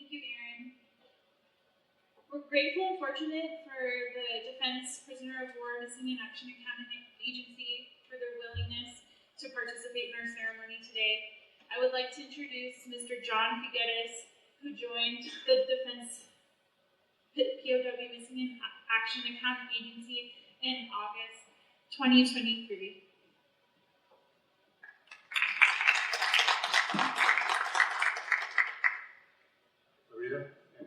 Thank you, Aaron. We're grateful and fortunate for the Defense Prisoner of War Missing in Action Academy Agency for their willingness to participate in our ceremony today. I would like to introduce Mr. John Figuerres, who joined the Defense POW Missing in Action Academy Agency in August 2023.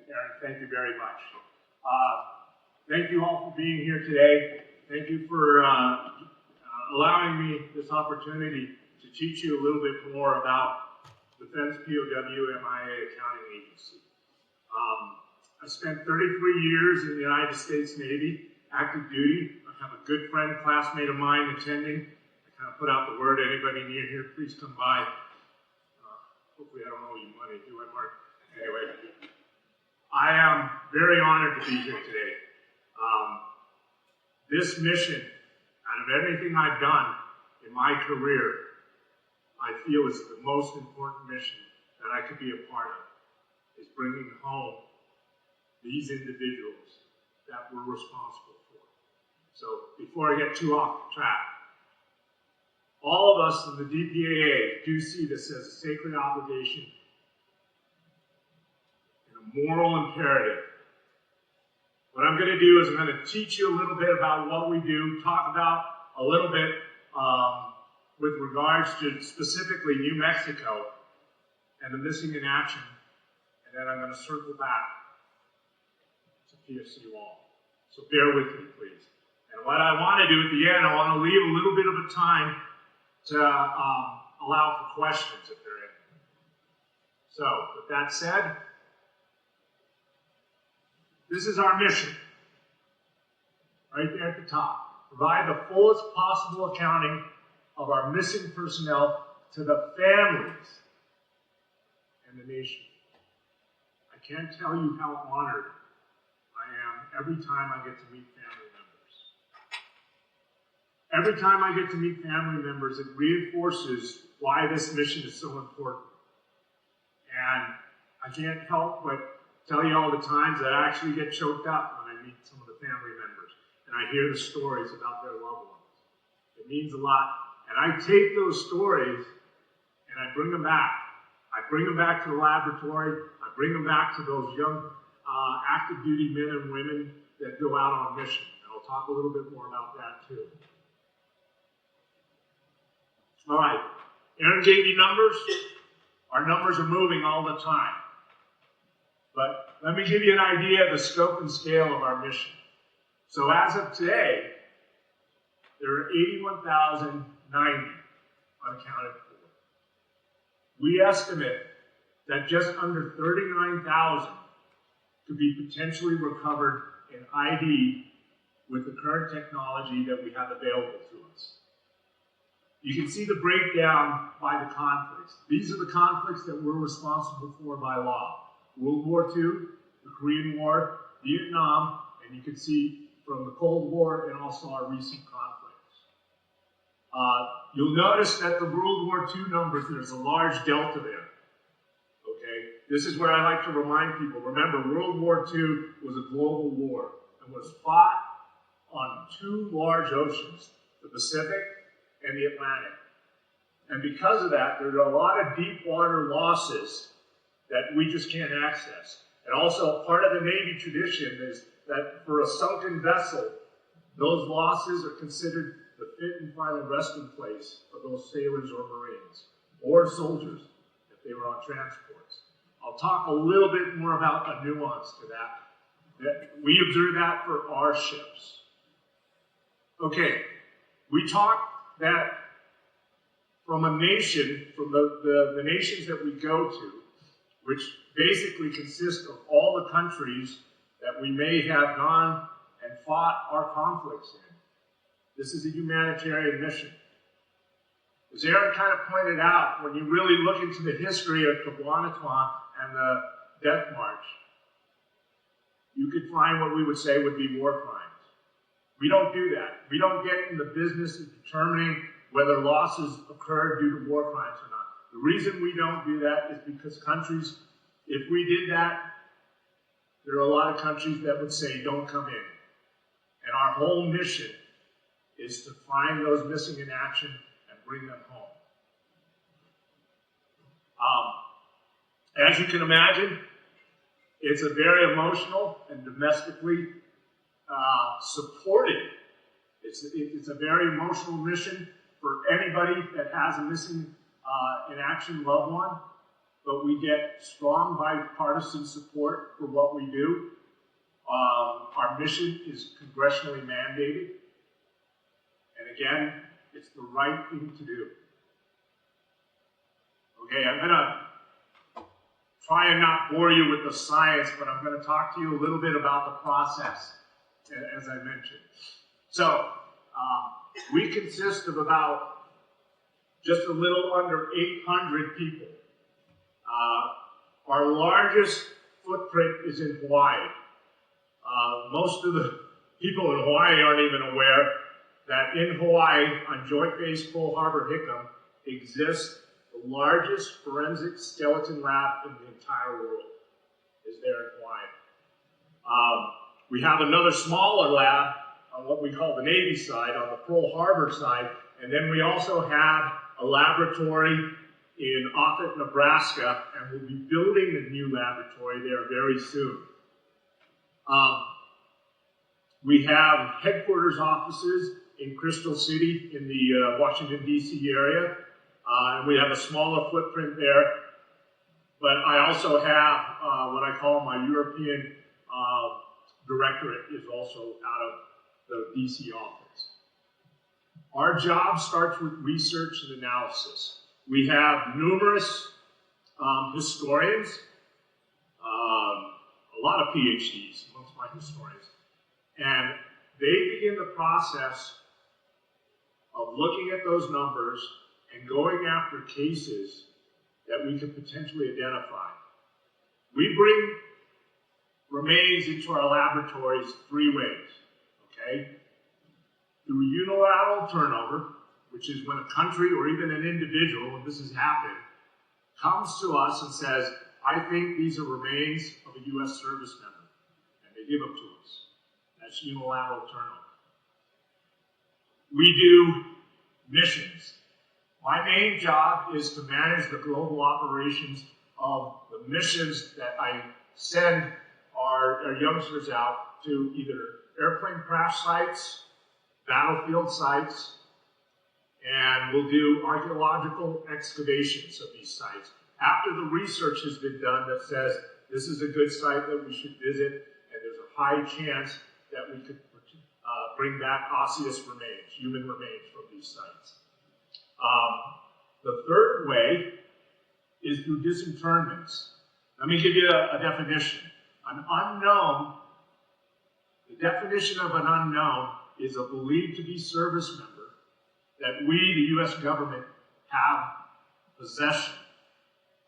Aaron, thank you very much. Thank you all for being here today. Thank you for allowing me this opportunity to teach you a little bit more about Defense POW MIA Accounting Agency. I spent 33 years in the United States Navy, active duty. I have a good friend, classmate of mine attending. I kind of put out the word, anybody near here, please come by. Hopefully I don't owe you money, do I, Mark? Anyway, I am very honored to be here today. This mission, out of everything I've done in my career, I feel is the most important mission that I could be a part of, is bringing home these individuals that we're responsible for. So before I get too off the track, all of us in the DPAA do see this as a sacred obligation moral imperative. What I'm going to do is I'm going to teach you a little bit about what we do, talk about a little bit with regards to specifically New Mexico and the missing in action, and then I'm going to circle back to PFC Wall. So bear with me, please. And what I want to do at the end, I want to leave a little bit of a time to allow for questions if there are any. So, with that said, this is our mission, right there at the top. Provide the fullest possible accounting of our missing personnel to the families and the nation. I can't tell you how honored I am every time I get to meet family members. Every time I get to meet family members, it reinforces why this mission is so important. And I can't help but tell you all the times that I actually get choked up when I meet some of the family members and I hear the stories about their loved ones. It means a lot. And I take those stories and I bring them back. I bring them back to the laboratory. I bring them back to those young active duty men and women that go out on mission. And I'll talk a little bit more about that too. All right. Aaron gave you numbers. Our numbers are moving all the time. But let me give you an idea of the scope and scale of our mission. So as of today, there are 81,090 unaccounted for. We estimate that just under 39,000 could be potentially recovered in ID with the current technology that we have available to us. You can see the breakdown by the conflicts. These are the conflicts that we're responsible for by law. World War II, the Korean War, Vietnam, and you can see from the Cold War and also our recent conflicts. You'll notice that the World War II numbers, there's a large delta there. Okay? This is where I like to remind people. Remember, World War II was a global war and was fought on two large oceans, the Pacific and the Atlantic. And because of that, there are a lot of deep water losses that we just can't access. And also, part of the Navy tradition is that for a sunken vessel, those losses are considered the fit and final resting place of those sailors or Marines, or soldiers, if they were on transports. I'll talk a little bit more about a nuance to that we observe that for our ships. Okay, we talk that from a nation, from the nations that we go to, which basically consist of all the countries that we may have gone and fought our conflicts in. This is a humanitarian mission. As Aaron kind of pointed out, when you really look into the history of Cabanatuan and the Death March, you could find what we would say would be war crimes. We don't do that. We don't get in the business of determining whether losses occurred due to war crimes or not. The reason we don't do that is because countries If we did that, there are a lot of countries that would say, don't come in. And our whole mission is to find those missing in action and bring them home. As you can imagine, it's a very emotional and domestically supported. It's a very emotional mission for anybody that has a missing in action loved one, but we get strong bipartisan support for what we do. Our mission is congressionally mandated, and again, it's the right thing to do. Okay, I'm gonna try and not bore you with the science, but I'm gonna talk to you a little bit about the process, as I mentioned. So, we consist of about just a little under 800 people. Our largest footprint is in Hawaii. Most of the people in Hawaii aren't even aware that in Hawaii, on Joint Base Pearl Harbor Hickam, exists the largest forensic skeleton lab in the entire world, is there in Hawaii. We have another smaller lab on what we call the Navy side, on the Pearl Harbor side, and then we also have a laboratory in Offutt, Nebraska, and we'll be building a new laboratory there very soon. We have headquarters offices in Crystal City in the Washington, D.C. area, and we have a smaller footprint there. But I also have what I call my European directorate is also out of the D.C. office. Our job starts with research and analysis. We have numerous historians, a lot of PhDs amongst my historians, and they begin the process of looking at those numbers and going after cases that we could potentially identify. We bring remains into our laboratories three ways, okay? Through unilateral turnover, which is when a country or even an individual, and this has happened, comes to us and says, I think these are remains of a U.S. service member, and they give them to us. That's unilateral turnover. We do missions. My main job is to manage the global operations of the missions that I send our youngsters out to, either airplane crash sites, battlefield sites, and we'll do archaeological excavations of these sites. After the research has been done that says this is a good site that we should visit, and there's a high chance that we could bring back osseous remains, human remains from these sites. The third way is through disinterments. Let me give you a definition. An unknown, the definition of an unknown is a believed to be service member that we, the U.S. government, have possession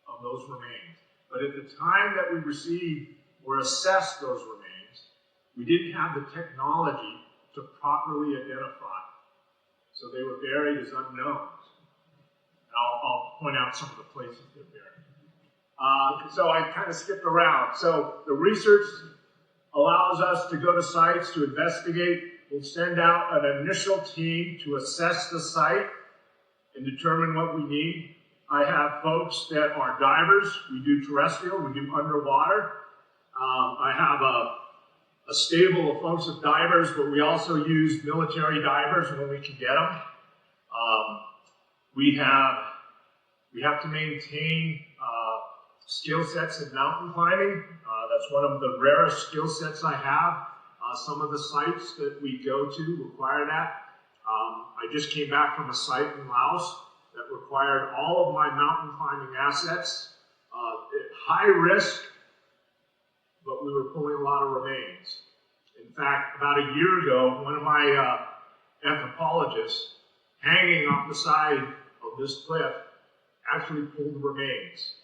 of those remains. But at the time that we received or assessed those remains, we didn't have the technology to properly identify. So they were buried as unknowns. And I'll point out some of the places they're buried. So I kind of skipped around. So the research allows us to go to sites to investigate. We'll send out an initial team to assess the site and determine what we need. I have folks that are divers. We do terrestrial, we do underwater. I have a stable of folks of divers, but we also use military divers when we can get them. We have to maintain skill sets in mountain climbing. That's one of the rarest skill sets I have. Some of the sites that we go to require that. I just came back from a site in Laos that required all of my mountain climbing assets. High risk, but we were pulling a lot of remains. In fact, about a year ago, one of my anthropologists, hanging off the side of this cliff, actually pulled the remains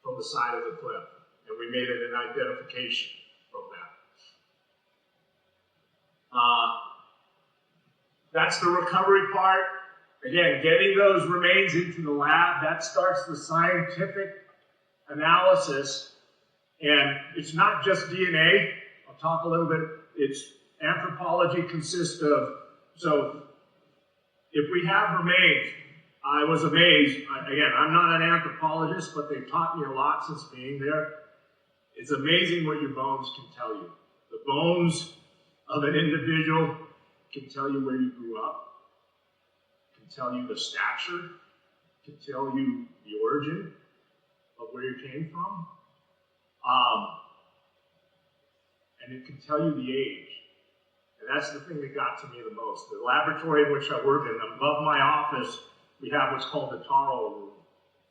from the side of the cliff, and we made it an identification from that. That's the recovery part. Again, getting those remains into the lab, that starts the scientific analysis And it's not just DNA. I'll talk a little bit. It's anthropology consists of, so if we have remains, I was amazed. Again, I'm not an anthropologist, but they've taught me a lot since being there. It's amazing what your bones can tell you. The bones of an individual can tell you where you grew up, can tell you the stature, can tell you the origin of where you came from, and it can tell you the age. And that's the thing that got to me the most. The laboratory in which I work in, above my office, we have what's called the taro room.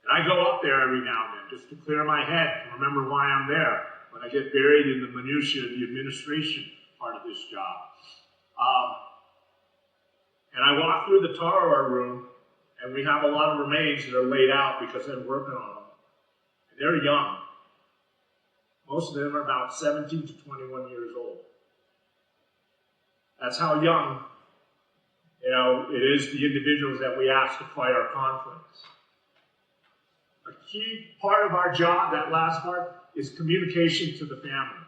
And I go up there every now and then just to clear my head, to remember why I'm there, when I get buried in the minutiae of the administration part of this job. And I walk through the taro room, and we have a lot of remains that are laid out because I'm working on them. And they're young. Most of them are about 17 to 21 years old. That's how young, it is the individuals that we ask to fight our conflicts. A key part of our job, that last part, is communication to the family.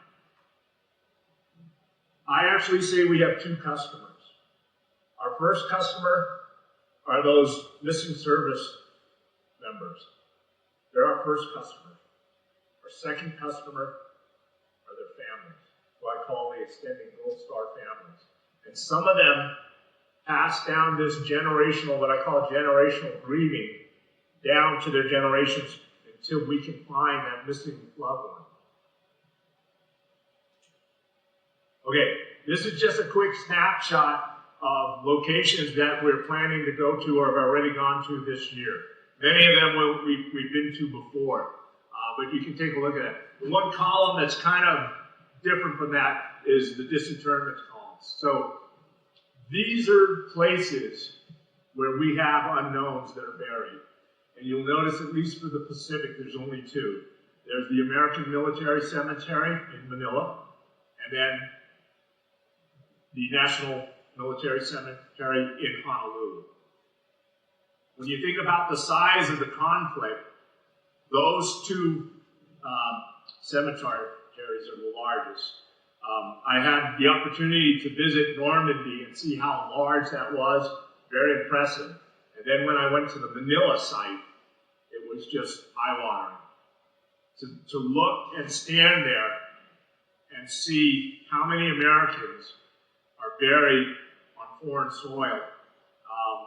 I actually say we have two customers. Our first customer are those missing service members. They're our first customer. Our second customer are their families, who I call the extended Gold Star families. And some of them pass down this generational, what I call generational grieving, down to their generations until we can find that missing loved one. Okay, this is just a quick snapshot of locations that we're planning to go to or have already gone to this year. Many of them we've been to before, but you can take a look at it. The one column that's kind of different from that is the disinterment columns. So these are places where we have unknowns that are buried. And you'll notice, at least for the Pacific, there's only two. There's the American Military Cemetery in Manila, and then the National Military Cemetery in Honolulu. When you think about the size of the conflict, those two cemeteries are the largest. I had the opportunity to visit Normandy and see how large that was. Very impressive. And then when I went to the Manila site, it was just eye-watering. To look and stand there and see how many Americans are buried on foreign soil.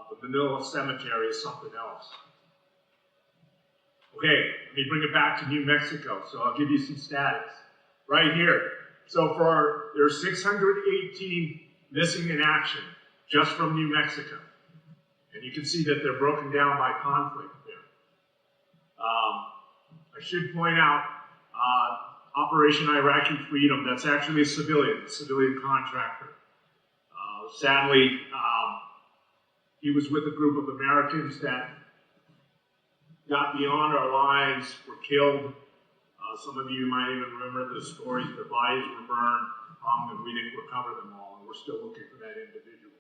The Manila Cemetery is something else. Okay, let me bring it back to New Mexico. So I'll give you some stats. Right here. So there's 618 missing in action just from New Mexico. And you can see that they're broken down by conflict there. I should point out, Operation Iraqi Freedom, that's actually a civilian contractor. Sadly, he was with a group of Americans that got beyond our lines, were killed. Some of you might even remember the stories. Their bodies were burned, and we didn't recover them all, and we're still looking for that individual.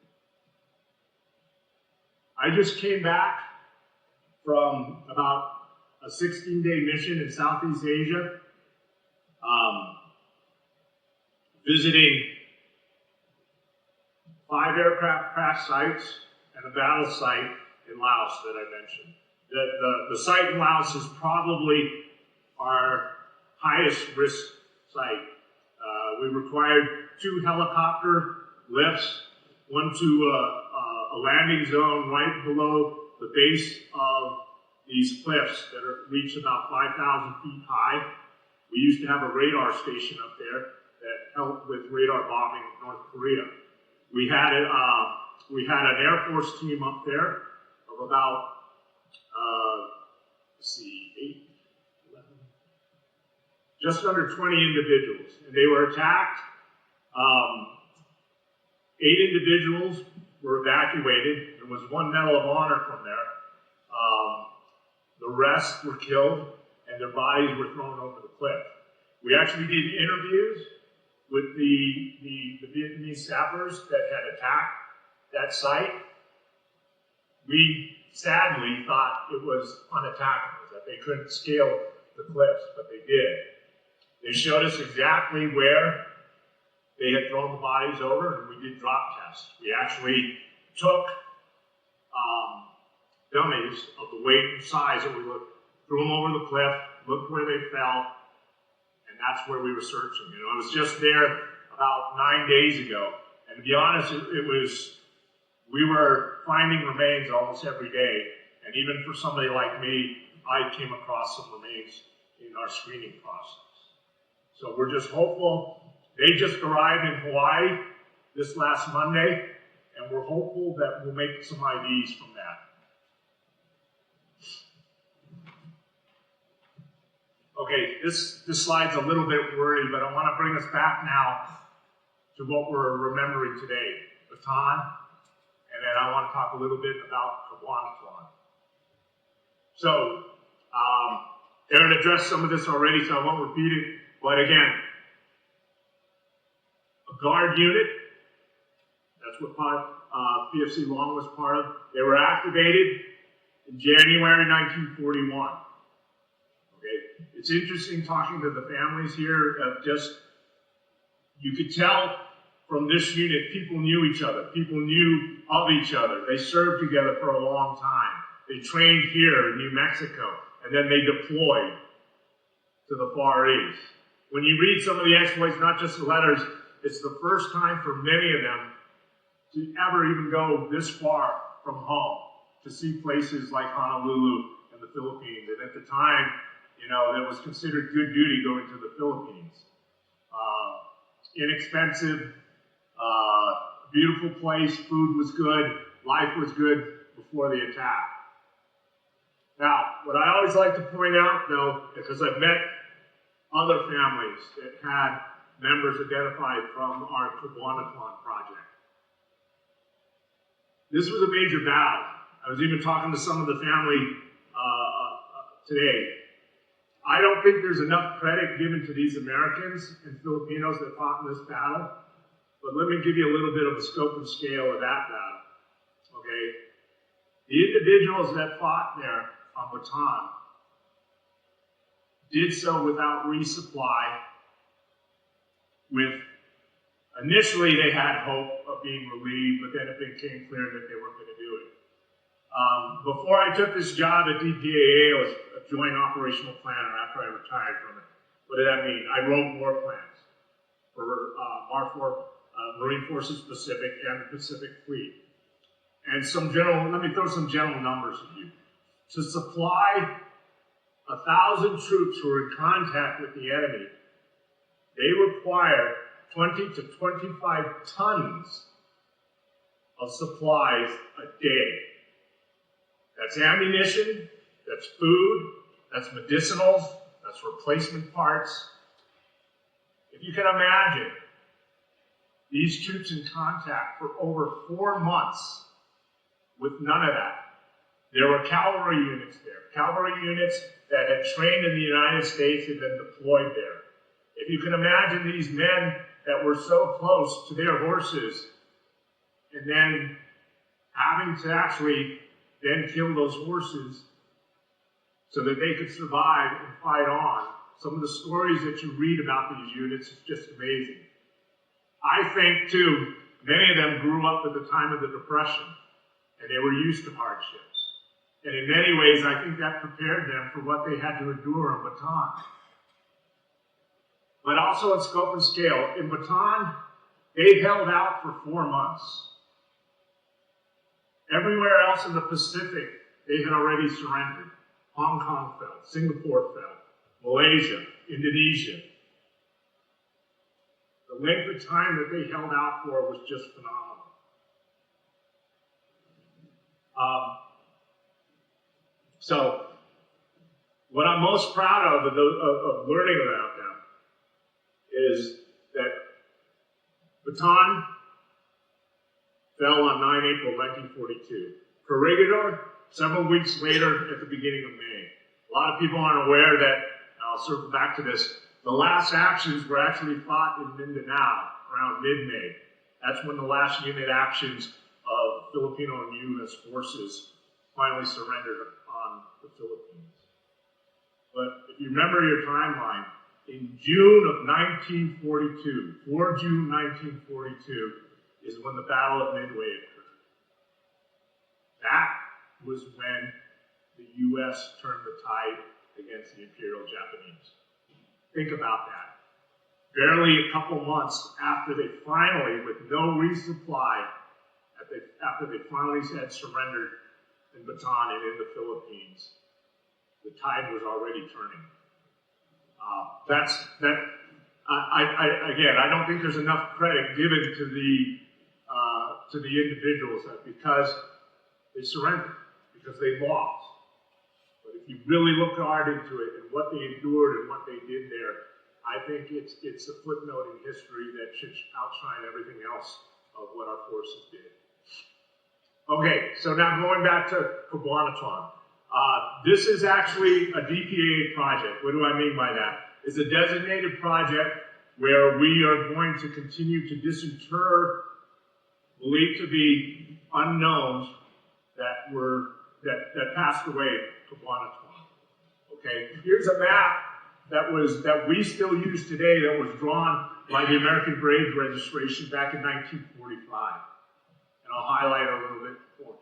I just came back from about a 16-day mission in Southeast Asia, visiting 5 aircraft crash sites and a battle site in Laos that I mentioned. The site in Laos is probably our highest risk site. We required 2 helicopter lifts, one to a landing zone right below the base of these cliffs that reach about 5,000 feet high. We used to have a radar station up there that helped with radar bombing of North Korea. We had an Air Force team up there of about, 8, 11, just under 20 individuals. And they were attacked. 8 individuals were evacuated. There was 1 Medal of Honor from there. The rest were killed, and their bodies were thrown over the cliff. We actually did interviews with the Vietnamese sappers that had attacked that site. We sadly thought it was unattackable, that they couldn't scale the cliffs, but they did. They showed us exactly where they had thrown the bodies over, and we did drop tests. We actually took dummies of the weight and size that we looked, threw them over the cliff, looked where they fell, and that's where we were searching. You know, I was just there about 9 days ago, and to be honest, we were finding remains almost every day, and even for somebody like me, I came across some remains in our screening process. So we're just hopeful. They just arrived in Hawaii this last Monday, and we're hopeful that we'll make some IDs from that. Okay, this slide's a little bit wordy, but I want to bring us back now to what we're remembering today, Bataan, and then I want to talk a little bit about Cabanatuan. So, Aaron addressed some of this already, so I won't repeat it, but again, a guard unit, that's what PFC Long was part of. They were activated in January 1941. Okay, it's interesting talking to the families here. You could tell from this unit, people knew each other. People knew of each other. They served together for a long time. They trained here in New Mexico, and then they deployed to the Far East. When you read some of the exploits, not just the letters, it's the first time for many of them to ever even go this far from home, to see places like Honolulu and the Philippines. And at the time, you know, that was considered good duty going to the Philippines. Inexpensive, beautiful place, food was good, life was good before the attack. Now, what I always like to point out, though, because I've met other families that had members identified from our Cabanatuan project. This was a major battle. I was even talking to some of the family today. I don't think there's enough credit given to these Americans and Filipinos that fought in this battle, but let me give you a little bit of a scope and scale of that battle, okay? The individuals that fought there on Bataan did so without resupply, initially they had hope of being relieved, but then it became clear that they weren't going to do it. Before I took this job at DPAA, I was a joint operational planner after I retired from it. What did that mean? I wrote war plans for MARFOR, Marine Forces Pacific, and the Pacific Fleet. And let me throw some general numbers at you. To supply 1,000 troops who are in contact with the enemy, they require 20 to 25 tons of supplies a day. That's ammunition, that's food, that's medicinals, that's replacement parts. If you can imagine, these troops in contact for over 4 months with none of that. There were cavalry units there, cavalry units that had trained in the United States and been deployed there. If you can imagine these men that were so close to their horses and then having to actually then kill those horses so that they could survive and fight on. Some of the stories that you read about these units is just amazing. I think, too, many of them grew up at the time of the Depression, and they were used to hardships. And in many ways, I think that prepared them for what they had to endure on Bataan. But also in scope and scale, in Bataan, they held out for 4 months. Everywhere else in the Pacific, they had already surrendered. Hong Kong fell, Singapore fell, Malaysia, Indonesia. The length of time that they held out for was just phenomenal. So, what I'm most proud of learning about them is that Bataan fell on 9 April 1942. Corregidor, several weeks later at the beginning of May. A lot of people aren't aware that, I'll circle back to this, the last actions were actually fought in Mindanao around mid-May. That's when the last unit actions of Filipino and U.S. forces finally surrendered on the Philippines. But if you remember your timeline, in June of 1942, 4 June 1942, is when the Battle of Midway occurred. That was when the U.S. turned the tide against the Imperial Japanese. Think about that. Barely a couple months after they finally, with no resupply, after they finally had surrendered in Bataan and in the Philippines, the tide was already turning. Again, I don't think there's enough credit given to the individuals because they surrendered, because they lost. But if you really look hard into it and what they endured and what they did there, I think it's a footnote in history that should outshine everything else of what our forces did. Okay, so now going back to Cabanatuan. This is actually a DPAA project. What do I mean by that? It's a designated project where we are going to continue to disinter believed to be unknowns that passed away at Cabanatuan. Okay, here's a map that we still use today that was drawn by the American Graves Registration back in 1945. And I'll highlight a little bit more.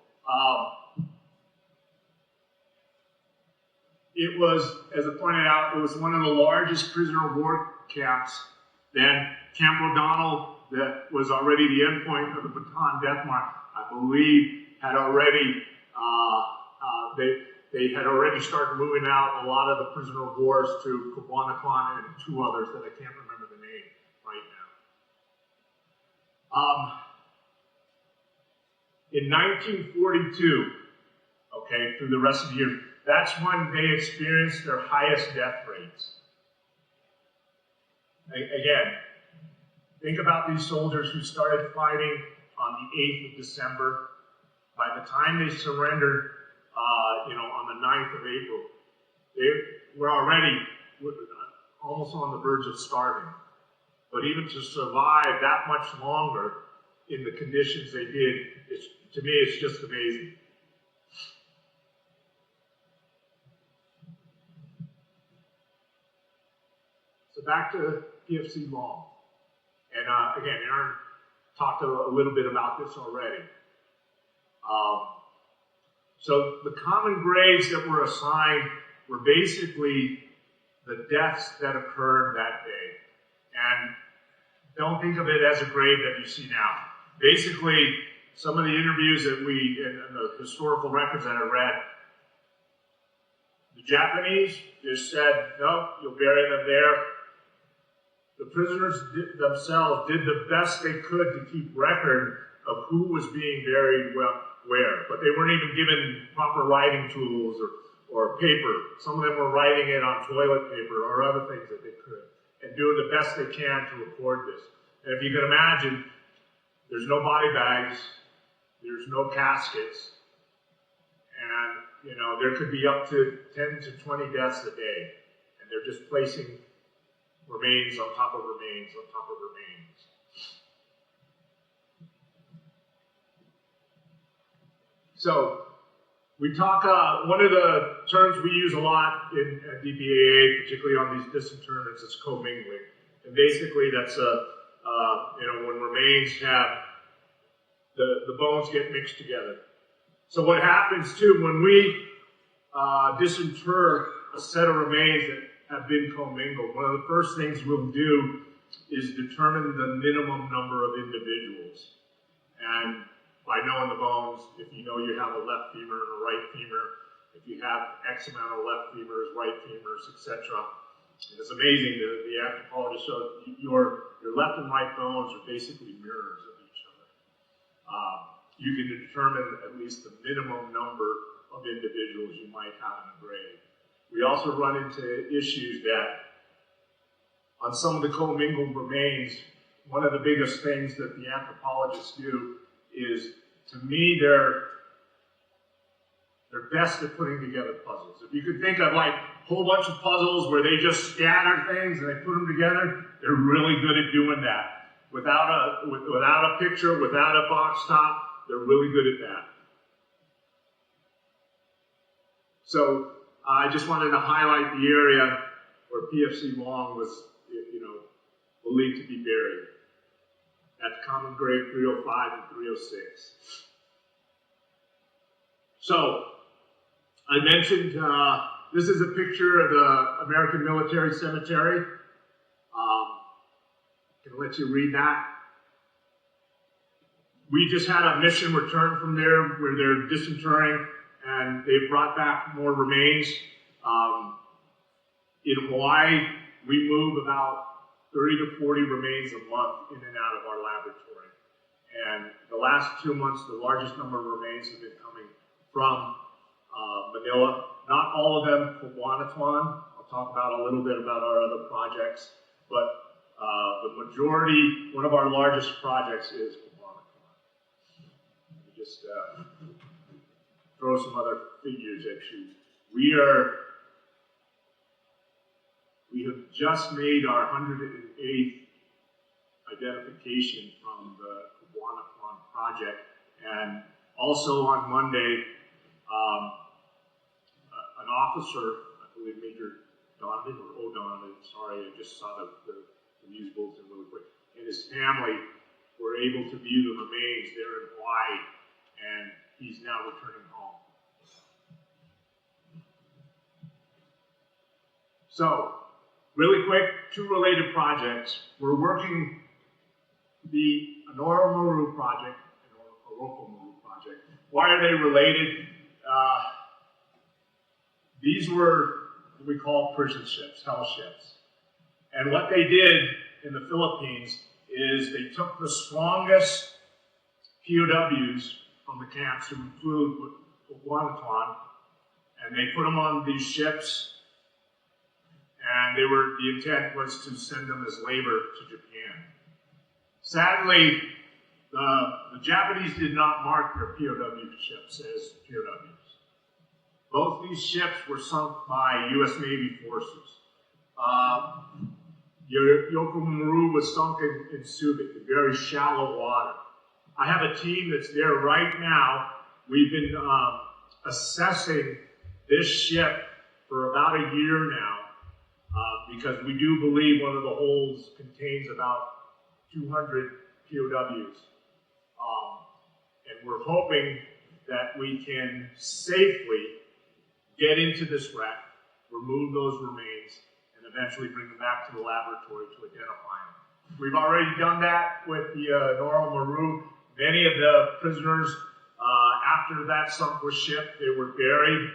It was, as I pointed out, it was one of the largest prisoner of war camps. Then Camp O'Donnell, that was already the endpoint of the Bataan death march, I believe had already, they had already started moving out a lot of the prisoner of wars to Cabanatuan and two others that I can't remember the name right now. In 1942, okay, through the rest of the year, that's when they experienced their highest death rates. Again, think about these soldiers who started fighting on the 8th of December. By the time they surrendered, on the 9th of April, they were already almost on the verge of starving. But even to survive that much longer in the conditions they did, to me, it's just amazing. So back to PFC Long. And again, Aaron talked a little bit about this already. So the common graves that were assigned were basically the deaths that occurred that day. And don't think of it as a grave that you see now. Basically, some of the interviews that and the historical records that I read, the Japanese just said, no, you'll bury them there. The prisoners themselves did the best they could to keep record of who was being buried where, but they weren't even given proper writing tools or paper. Some of them were writing it on toilet paper or other things that they could, and doing the best they can to record this. And if you can imagine, there's no body bags, there's no caskets, and there could be up to 10 to 20 deaths a day, and they're just placing remains on top of remains on top of remains. So we talk, one of the terms we use a lot in DPAA, particularly on these disinterments, is commingling. And basically that's when remains have, the bones get mixed together. So what happens too, when we disinter a set of remains that have been commingled, one of the first things we'll do is determine the minimum number of individuals. And by knowing the bones, if you know you have a left femur and a right femur, if you have X amount of left femurs, right femurs, etc. And it's amazing that the anthropologist showed your left and right bones are basically mirrors of each other. You can determine at least the minimum number of individuals you might have in a grave. We also run into issues that on some of the commingled remains, one of the biggest things that the anthropologists do is, to me, they're best at putting together puzzles. If you could think of like a whole bunch of puzzles where they just scatter things and they put them together, they're really good at doing that. Without a picture, without a box top, they're really good at that. So I just wanted to highlight the area where PFC Long was, believed to be buried. That's common grave 305 and 306. So, I mentioned, this is a picture of the American Military Cemetery. Can I let you read that? We just had a mission return from there where they're disinterring, and they brought back more remains. In Hawaii, we move about 30 to 40 remains a month in and out of our laboratory. And the last 2 months, the largest number of remains have been coming from Manila. Not all of them Cabanatuan. I'll talk about a little bit about our other projects, but the majority, one of our largest projects is Cabanatuan. Let me just throw some other figures at you. We have just made our 108th identification from the Cabanatuan project, and also on Monday, an officer, I believe Major Donovan, or O'Donovan, sorry, I just saw the news bulletin really quick, and his family were able to view the remains there in Hawaii, and he's now returning home. So, really quick, two related projects. We're working the Anora Maru project and Oroko Maru project. Why are they related? These were what we call prison ships, hell ships. And what they did in the Philippines is they took the strongest POWs from the camps who flew with Cabanatuan, and they put them on these ships, and the intent was to send them as labor to Japan. Sadly, the Japanese did not mark their POW ships as POWs. Both these ships were sunk by U.S. Navy forces. Oroko Maru was sunk in Subic, in very shallow water. I have a team that's there right now. We've been assessing this ship for about a year now, because we do believe one of the holds contains about 200 POWs. And we're hoping that we can safely get into this wreck, remove those remains, and eventually bring them back to the laboratory to identify them. We've already done that with the Anora Maru. Many of the prisoners, after that sunk ship, they were buried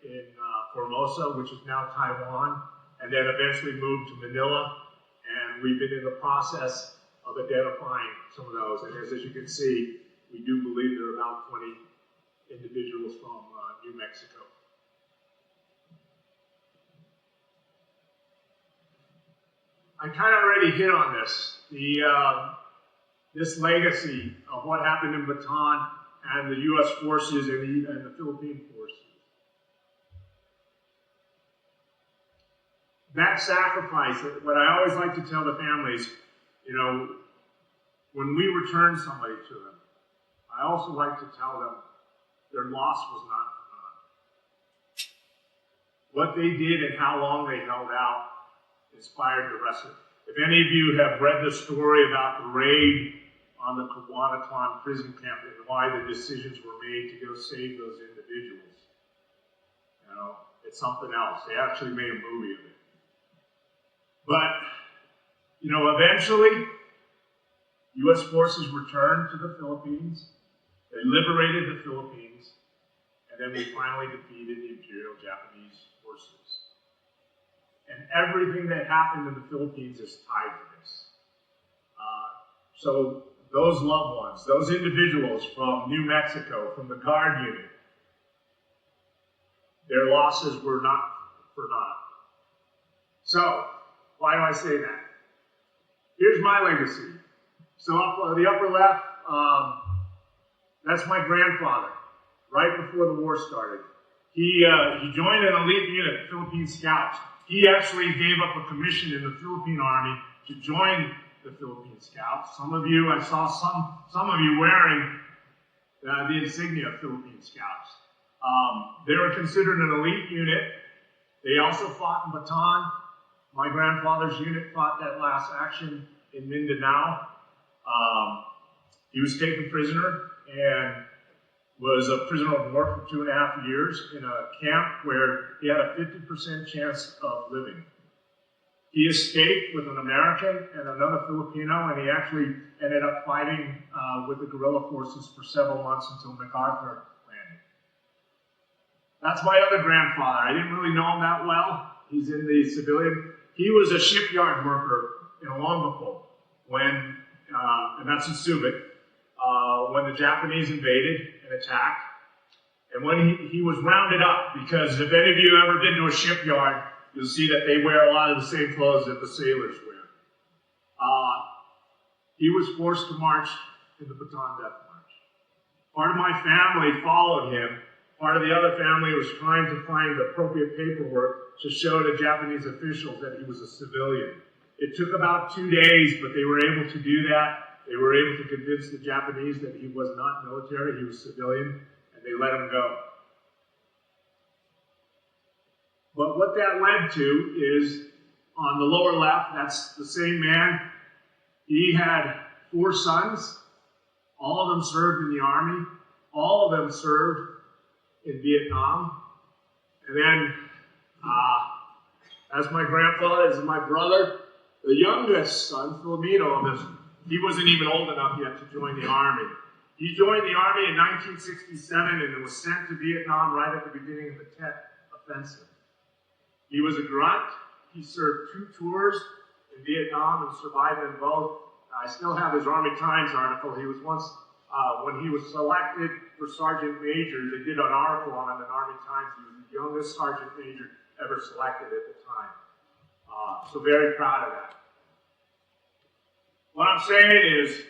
in Formosa, which is now Taiwan, and then eventually moved to Manila. And we've been in the process of identifying some of those. And as you can see, we do believe there are about 20 individuals from New Mexico. I kind of already hit on this. This legacy of what happened in Bataan and the U.S. forces and the Philippine forces. That sacrifice, what I always like to tell the families, when we return somebody to them, I also like to tell them their loss was not forgotten. What they did and how long they held out inspired the rest of it. If any of you have read the story about the raid on the Cabanatuan prison camp and why the decisions were made to go save those individuals, it's something else. They actually made a movie of it. But, eventually, U.S. forces returned to the Philippines. They liberated the Philippines, and then we finally defeated the Imperial Japanese forces. And everything that happened in the Philippines is tied to this. So those loved ones, those individuals from New Mexico, from the Guard unit, their losses were not forgotten. So, why do I say that? Here's my legacy. So up the upper left, that's my grandfather, right before the war started. He joined an elite unit, the Philippine Scouts. He actually gave up a commission in the Philippine Army to join the Philippine Scouts. I saw some of you wearing the insignia of Philippine Scouts. They were considered an elite unit. They also fought in Bataan. My grandfather's unit fought that last action in Mindanao. He was taken prisoner and was a prisoner of war for 2.5 years in a camp where he had a 50% chance of living. He escaped with an American and another Filipino, and he actually ended up fighting with the guerrilla forces for several months until MacArthur landed. That's my other grandfather. I didn't really know him that well. He's in the civilian. He was a shipyard worker in Olongapo when, and that's in Subic, when the Japanese invaded and attacked. And when he was rounded up, because if any of you have ever been to a shipyard, you'll see that they wear a lot of the same clothes that the sailors wear. He was forced to march in the Bataan Death March. Part of my family followed him. Part of the other family was trying to find the appropriate paperwork to show to Japanese officials that he was a civilian. It took about 2 days, but they were able to do that. They were able to convince the Japanese that he was not military, he was civilian, and they let him go. But what that led to is, on the lower left, that's the same man. He had 4 sons. All of them served in the army. All of them served in Vietnam. And then, as my grandfather, as my brother, the youngest son, Filomeno, he wasn't even old enough yet to join the army. He joined the army in 1967 and was sent to Vietnam right at the beginning of the Tet Offensive. He was a grunt. He served 2 tours in Vietnam and survived them both. I still have his Army Times article. He was once, when he was selected for Sergeant Major, they did an article on him in Army Times. He was the youngest Sergeant Major ever selected at the time. So very proud of that. What I'm saying is,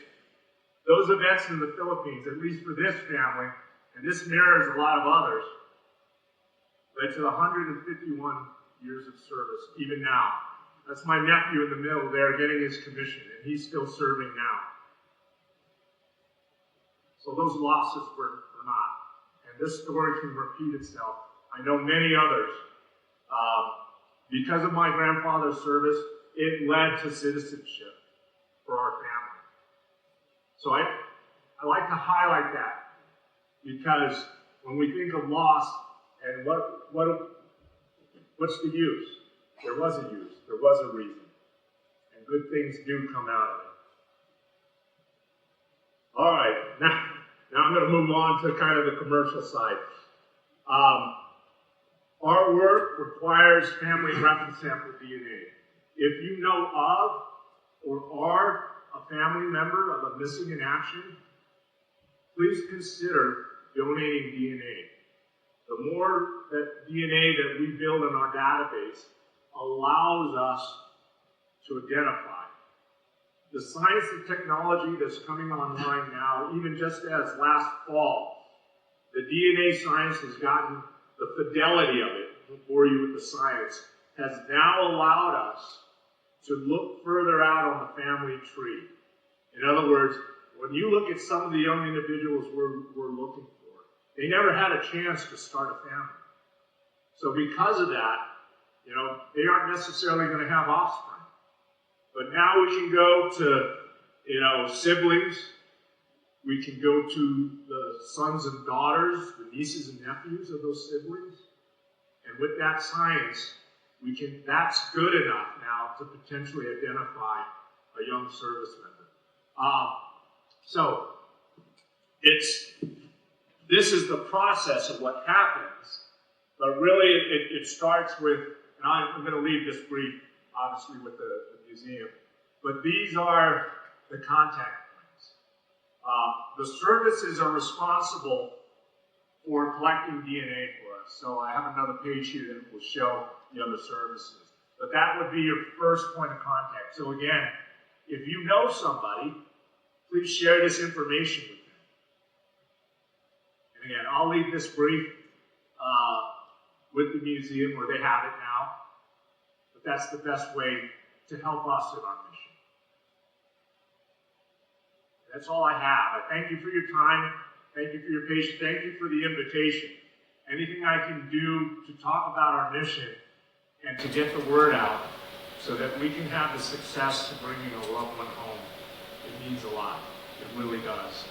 those events in the Philippines, at least for this family, and this mirrors a lot of others, led to 151 years of service, even now. That's my nephew in the middle there getting his commission, and he's still serving now. So those losses were not. And this story can repeat itself. I know many others. Because of my grandfather's service, it led to citizenship for our family. So I like to highlight that, because when we think of loss and what's the use? There was a use. There was a reason. And good things do come out of it. All right. Now I'm going to move on to kind of the commercial side. Our work requires family reference sample DNA. If you know of or are a family member of a missing in action, please consider donating DNA. The more that DNA that we build in our database allows us to identify. The science and technology that's coming online now, even just as last fall, the DNA science has gotten the fidelity of it, before you with the science, has now allowed us to look further out on the family tree. In other words, when you look at some of the young individuals we're looking for, they never had a chance to start a family. So because of that, they aren't necessarily going to have offspring. But now we can go to, siblings. We can go to the sons and daughters, the nieces and nephews of those siblings. And with that science, that's good enough now to potentially identify a young service member. So this is the process of what happens, but really it starts with, and I'm going to leave this brief, obviously, with the museum, but these are the contact points. The services are responsible for collecting DNA for us. So I have another page here that will show the other services. But that would be your first point of contact. So again, if you know somebody, please share this information with them. And again, I'll leave this brief with the museum where they have it now. But that's the best way to help us in our mission. That's all I have. I thank you for your time. Thank you for your patience. Thank you for the invitation. Anything I can do to talk about our mission and to get the word out, so that we can have the success of bringing a loved one home. It means a lot. It really does.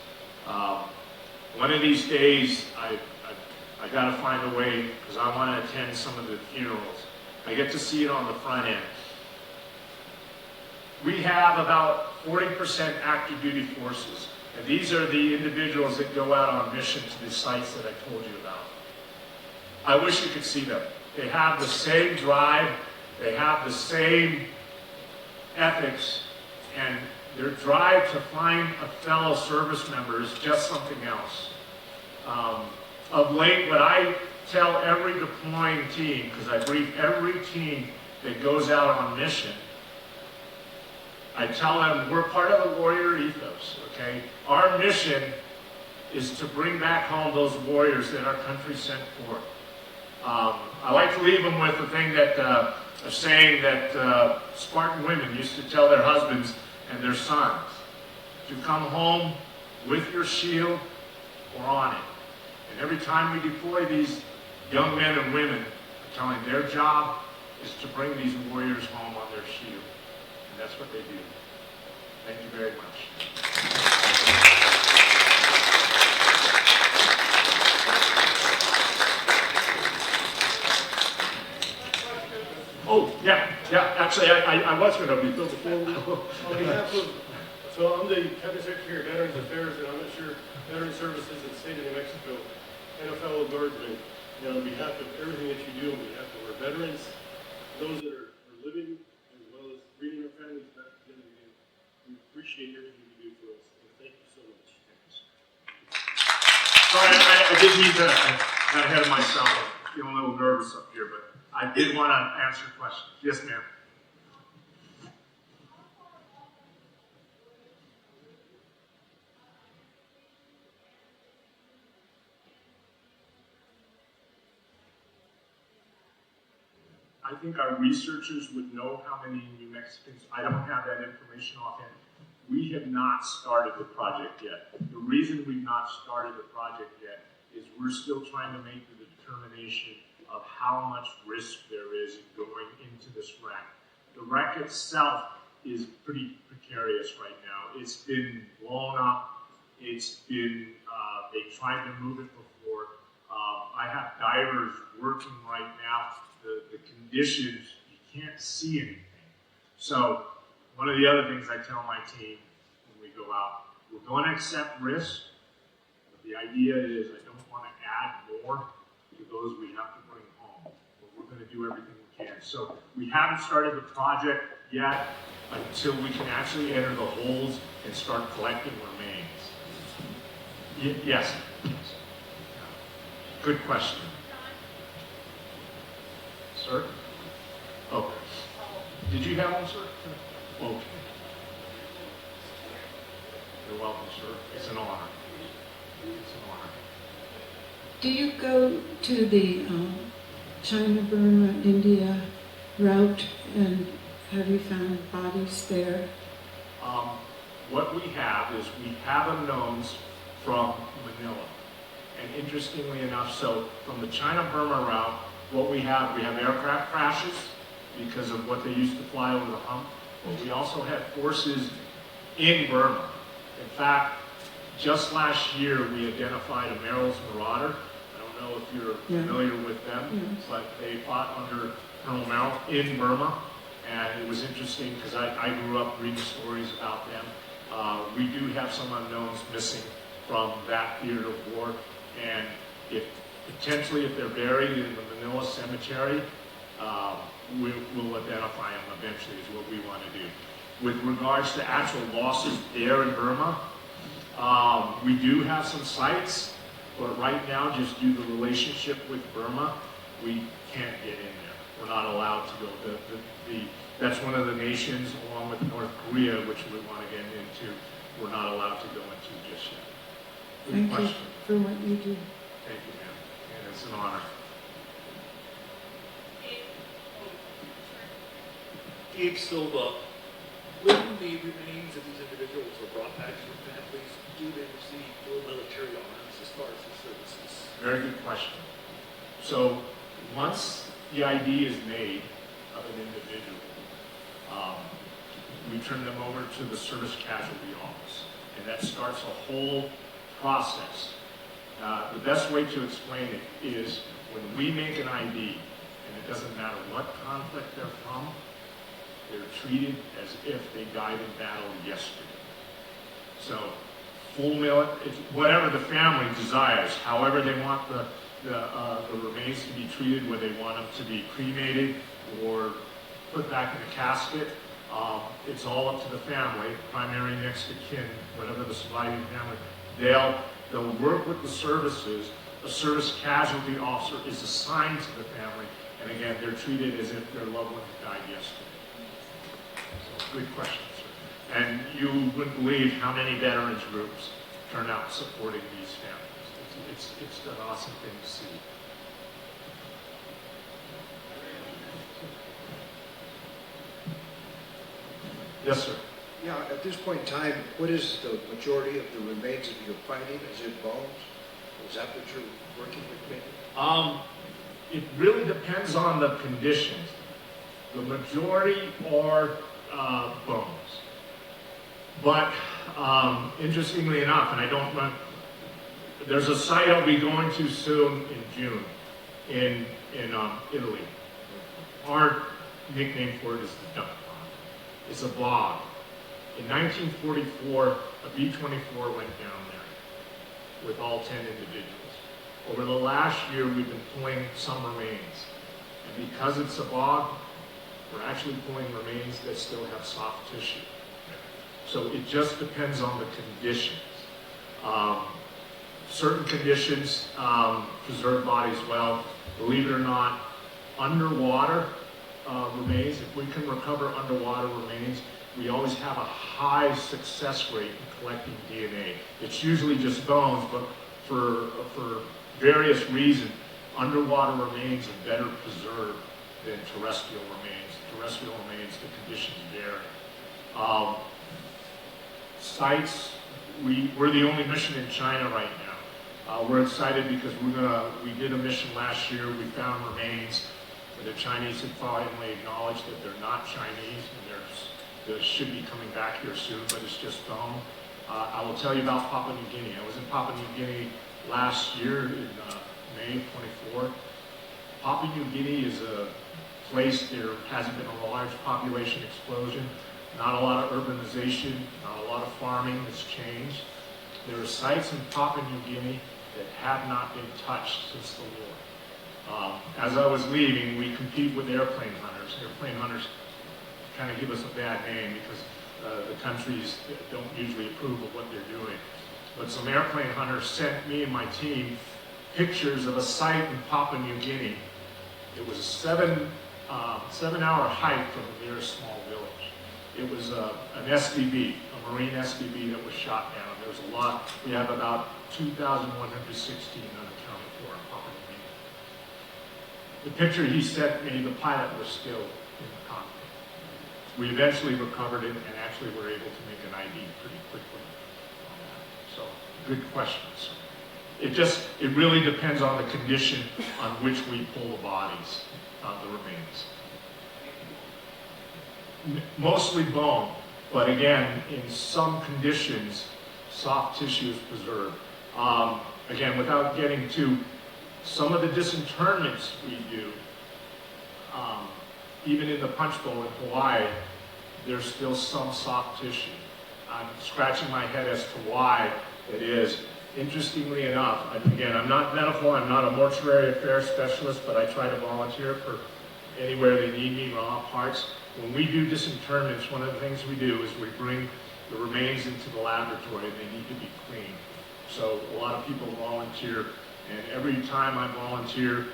One of these days, I got to find a way, because I want to attend some of the funerals. I get to see it on the front end. We have about 40% active duty forces, and these are the individuals that go out on mission to the sites that I told you about. I wish you could see them. They have the same drive, they have the same ethics, and their drive to find a fellow service member is just something else. Of late, what I tell every deploying team, because I brief every team that goes out on mission, I tell them we're part of the warrior ethos, okay? Our mission is to bring back home those warriors that our country sent for. I like to leave them with the thing that, a saying that Spartan women used to tell their husbands and their sons, to come home with your shield or on it. And every time we deploy these young men and women, I'm telling them their job is to bring these warriors home on their shield. And that's what they do. Thank you very much. Oh, yeah, actually, I was going to be built before we on behalf of, so I'm the Cabinet Secretary of Veterans Affairs, and I'm not sure Veteran Services in the state of New Mexico, and a fellow guardsman. And on behalf of everything that you do, on behalf of our veterans, those that are living, as well as bringing our families back together again, we appreciate everything you do for us, and thank you so much. Sorry, I did need to, got ahead of myself. I'm feeling a little nervous up here, but I did want to answer questions. Yes, ma'am. I think our researchers would know how many New Mexicans. I don't have that information offhand. We have not started the project yet. The reason we've not started the project yet is we're still trying to make the determination of how much risk there is in going into this wreck. The wreck itself is pretty precarious right now. It's been blown up. It's been, they tried to move it before. I have divers working right now. The conditions, you can't see anything. So one of the other things I tell my team when we go out, we're going to accept risk, but the idea is I don't want to add more to those we have to bring home. But we're going to do everything we can. So we haven't started the project yet until we can actually enter the holes and start collecting remains. Yes. Good question. Sir? Oh. Did you have one, sir? Okay. You're welcome, sir. It's an honor. It's an honor. Do you go to the China, Burma, India route, and have you found bodies there? What we have is we have unknowns from Manila. And interestingly enough, so from the China-Burma route, what we have aircraft crashes because of what they used to fly over the hump, but we also had forces in Burma. In fact, just last year we identified a Merrill's Marauder. I don't know if you're familiar with them, but they fought under Colonel Merrill in Burma, and it was interesting because I grew up reading stories about them. We do have some unknowns missing from that theater of war, and potentially if they're buried in the Manila cemetery, we'll identify them eventually is what we want to do. With regards to actual losses there in Burma, we do have some sites, but right now, just due to the relationship with Burma, we can't get in there. We're not allowed to go. That's one of the nations, along with North Korea, which we want to get into, we're not allowed to go into just yet. Thank you for what you do. Thank you, ma'am. And it's an honor. Gabe Silva, when the remains of these individuals are brought back to their families, do they receive full military honors as far as the services? Very good question. So once the ID is made of an individual, we turn them over to the service casualty office, and that starts a whole process. The best way to explain it is when we make an ID, and it doesn't matter what conflict they're from, they're treated as if they died in battle yesterday. So, full meal, whatever the family desires, however they want the remains to be treated, whether they want them to be cremated or put back in a casket, it's all up to the family, primary, next of kin, whatever the surviving family. They'll work with the services. A service casualty officer is assigned to the family, and again, they're treated as if their loved one had died yesterday. So, good question, sir. And you wouldn't believe how many veterans groups turn out supporting these families. It's an awesome thing to see. Yes, sir. Yeah, at this point in time, what is the majority of the remains that you're finding? Is it bones? Is that what you're working with maybe? It really depends on the conditions. The majority are bones. But interestingly enough, and I don't want, there's a site I'll be going to soon in June in Italy. Our nickname for it is the duck pond. It's a bog. In 1944, a B-24 went down there with all 10 individuals. Over the last year, we've been pulling some remains. And because it's a bog, we're actually pulling remains that still have soft tissue. So it just depends on the conditions. Certain conditions preserve bodies well. Believe it or not, underwater remains, if we can recover underwater remains, we always have a high success rate in collecting DNA. It's usually just bones, but for various reasons, underwater remains are better preserved than terrestrial remains. Terrestrial remains, the conditions vary. Sites, we're the only mission in China right now. We're excited because we did a mission last year. We found remains. The Chinese have finally acknowledged that they're not Chinese, and they should be coming back here soon, but it's just bone. I will tell you about Papua New Guinea. I was in Papua New Guinea last year in May 24. Papua New Guinea is a place, there hasn't been a large population explosion, not a lot of urbanization, not a lot of farming has changed. There are sites in Papua New Guinea that have not been touched since the war. As I was leaving, we compete with airplane hunters. Airplane hunters kind of give us a bad name because the countries don't usually approve of what they're doing. But some airplane hunters sent me and my team pictures of a site in Papua New Guinea. It was a 7-hour hike from the nearest small village. It was an SDB, a Marine SDB that was shot down. There was a lot. We have about 2,116 unaccounted for in Papua New Guinea. The picture he sent me, the pilot was still in the cockpit. We eventually recovered it and actually were able to make an ID pretty quickly on that. So, good questions. It really depends on the condition on which we pull the bodies, the remains. Mostly bone, but again, in some conditions, soft tissue is preserved. Again, without getting to some of the disinterments we do, even in the punch bowl in Hawaii, there's still some soft tissue. I'm scratching my head as to why it is. Interestingly enough, again, I'm not medical, I'm not a mortuary affairs specialist, but I try to volunteer for anywhere they need me, raw parts. When we do disinterments, one of the things we do is we bring the remains into the laboratory and they need to be cleaned. So a lot of people volunteer, and every time I volunteer,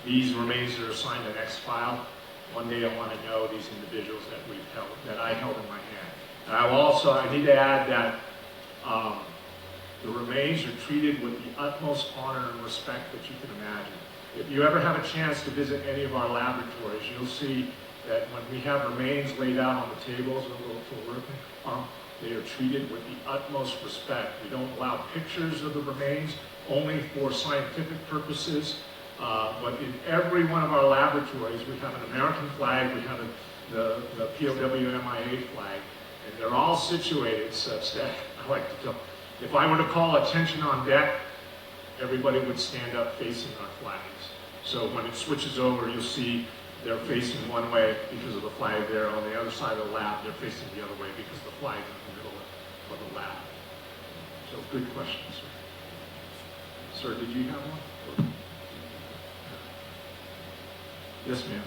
these remains are assigned an X file. One day I want to know these individuals that I held in my hand. And I need to add that the remains are treated with the utmost honor and respect that you can imagine. If you ever have a chance to visit any of our laboratories, you'll see that when we have remains laid out on the tables for working, they are treated with the utmost respect. We don't allow pictures of the remains, only for scientific purposes. But in every one of our laboratories, we have an American flag, we have the POW-MIA flag, and they're all situated such that, I like to tell, if I were to call attention on deck, everybody would stand up facing our flags. So when it switches over, you'll see they're facing one way because of the flag there. On the other side of the lab, they're facing the other way because the flag's in the middle of the lab. So good question, sir. Sir, did you have one? Yes, ma'am.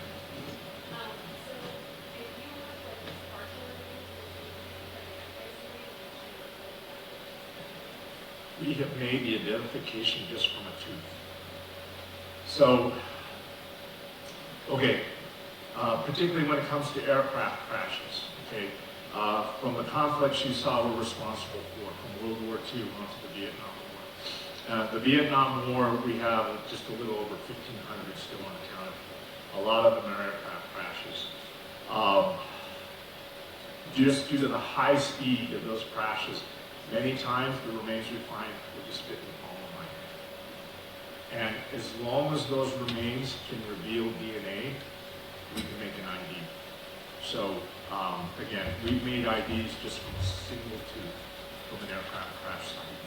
We have made the identification just from a tooth. So, okay, particularly when it comes to aircraft crashes, okay, from the conflicts you saw we're responsible for, from World War II onto the Vietnam War. The Vietnam War, we have just a little over 1,500 still unaccounted for. A lot of them are aircraft crashes. Just due to the high speed of those crashes, many times the remains we find will just fit in the palm of my hand. And as long as those remains can reveal DNA, we can make an ID. So again, we've made IDs just from a single tooth from an aircraft crash site.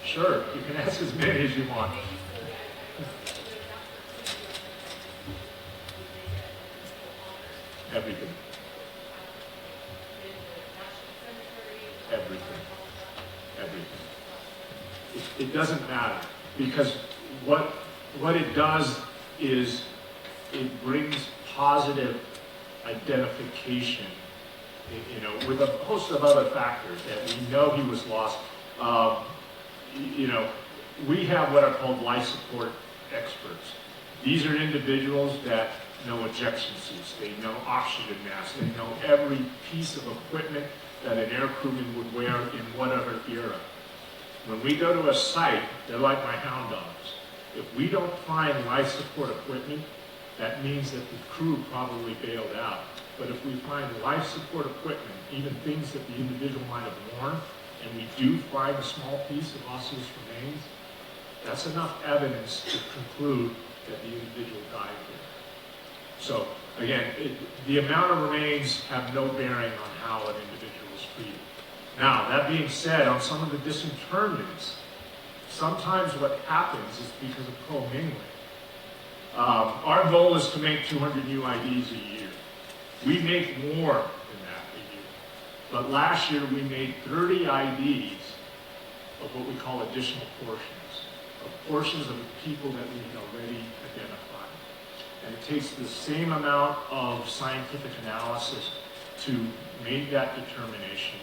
Sure, you can ask as many as you want. Everything. Everything. Everything. It doesn't matter, because what it does is it brings positive identification, you know, with a host of other factors that we know he was lost. You know, we have what are called life support experts. These are individuals that know ejection seats, they know oxygen masks, they know every piece of equipment that an air crewman would wear in whatever era. When we go to a site, they're like my hound dogs. If we don't find life support equipment, that means that the crew probably bailed out. But if we find life support equipment, even things that the individual might have worn, and we do find a small piece of osseous remains, that's enough evidence to conclude that the individual died here. So again, the amount of remains have no bearing on how an individual is treated. Now, that being said, on some of the disinterments, sometimes what happens is because of commingling. Our goal is to make 200 new IDs a year. We make more than that a year. But last year we made 30 IDs of what we call additional portions, of portions of people that we had already identified. And it takes the same amount of scientific analysis to make that determination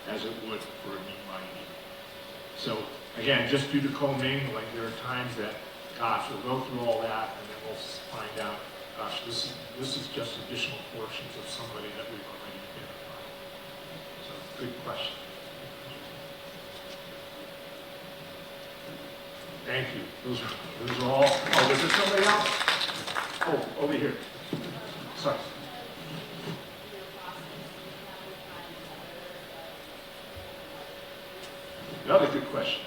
as it would for a new ID. So again, just due to commingling, there are times that, gosh, we'll go through all that and then we'll find out, gosh, this is just additional portions of somebody that we've already identified. So good question. Thank you. Those are all. Oh, is there somebody else? Oh, over here. Sorry. Another good question.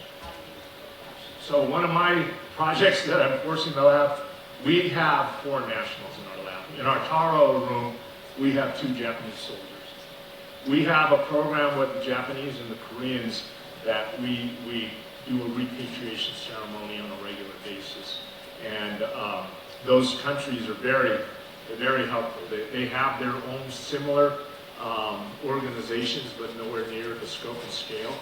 So one of my projects that I'm forcing the lab, we have 4 nationals in our lab. In our Taro room, we have 2 Japanese soldiers. We have a program with the Japanese and the Koreans that we do a repatriation ceremony on a regular basis. And those countries are very helpful. They have their own similar organizations, but nowhere near the scope and scale.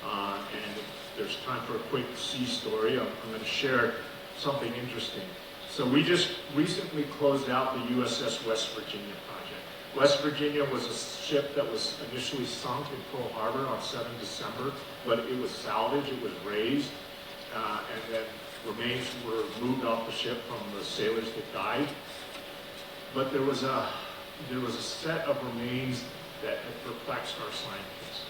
And if there's time for a quick sea story, I'm going to share something interesting. So we just recently closed out the USS West Virginia project. West Virginia was a ship that was initially sunk in Pearl Harbor on 7 December, but it was salvaged, it was raised, and then remains were moved off the ship from the sailors that died. But there was a set of remains that had perplexed our scientists.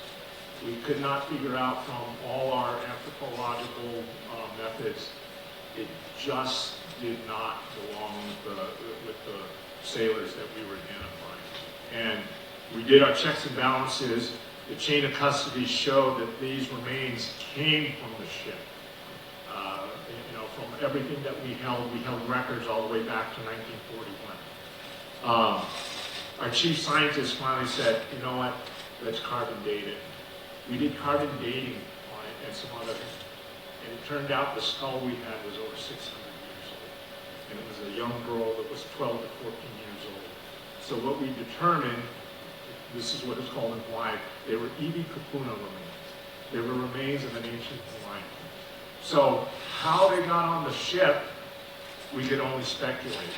We could not figure out from all our anthropological methods, it just did not belong with the sailors that we were identifying. And we did our checks and balances. The chain of custody showed that these remains came from the ship. You know, from everything that we held records all the way back to 1941. our chief scientist finally said, you know what, let's carbon date it. We did carbon dating on it and some other things. And it turned out the skull we had was over 600 years old. And it was a young girl that was 12 to 14 years old. So what we determined, this is what is called in Hawaii, they were Ibi Kupuna remains. They were remains of an ancient Hawaiian. So how they got on the ship, we could only speculate.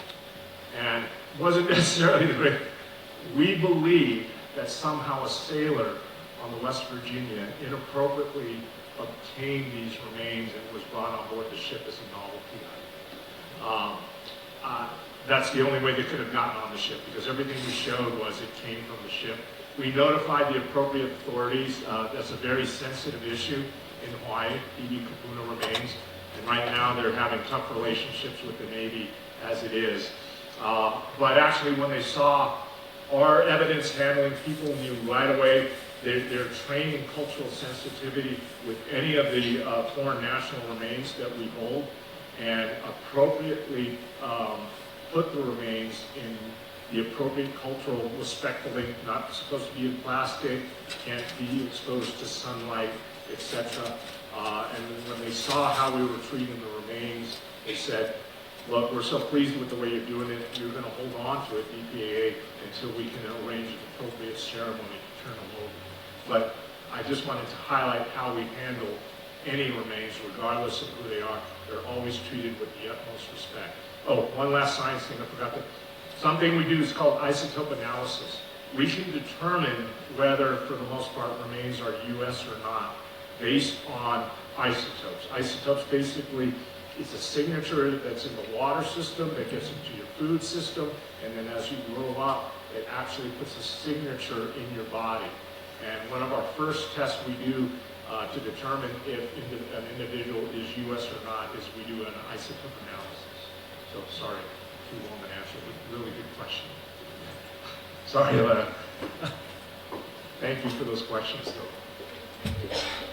And it wasn't necessarily the great. We believe that somehow a sailor on the West Virginia inappropriately obtained these remains and was brought on board the ship as a novelty item. That's the only way they could have gotten on the ship, because everything we showed was it came from the ship. We notified the appropriate authorities. That's a very sensitive issue in Hawaii, Ibi Kupuna remains. And right now they're having tough relationships with the Navy as it is. But actually when they saw our evidence handling, people knew right away. They're trained in cultural sensitivity with any of the foreign national remains that we hold, and appropriately put the remains in the appropriate cultural, respectfully, not supposed to be in plastic, can't be exposed to sunlight, etc. And when they saw how we were treating the remains, they said, look, we're so pleased with the way you're doing it, you're going to hold on to it, DPAA, until we can arrange an appropriate ceremony to turn them over. But I just wanted to highlight how we handle any remains, regardless of who they are. They're always treated with the utmost respect. Oh, one last science thing I forgot to. Something we do is called isotope analysis. We can determine whether, for the most part, remains are US or not based on isotopes. Isotopes basically is a signature that's in the water system that gets into your food system, and then as you grow up, it actually puts a signature in your body. And one of our first tests we do to determine if an individual is US or not is we do an isotope analysis. So sorry, too long an answer, but really good question. Sorry, thank you for those questions though.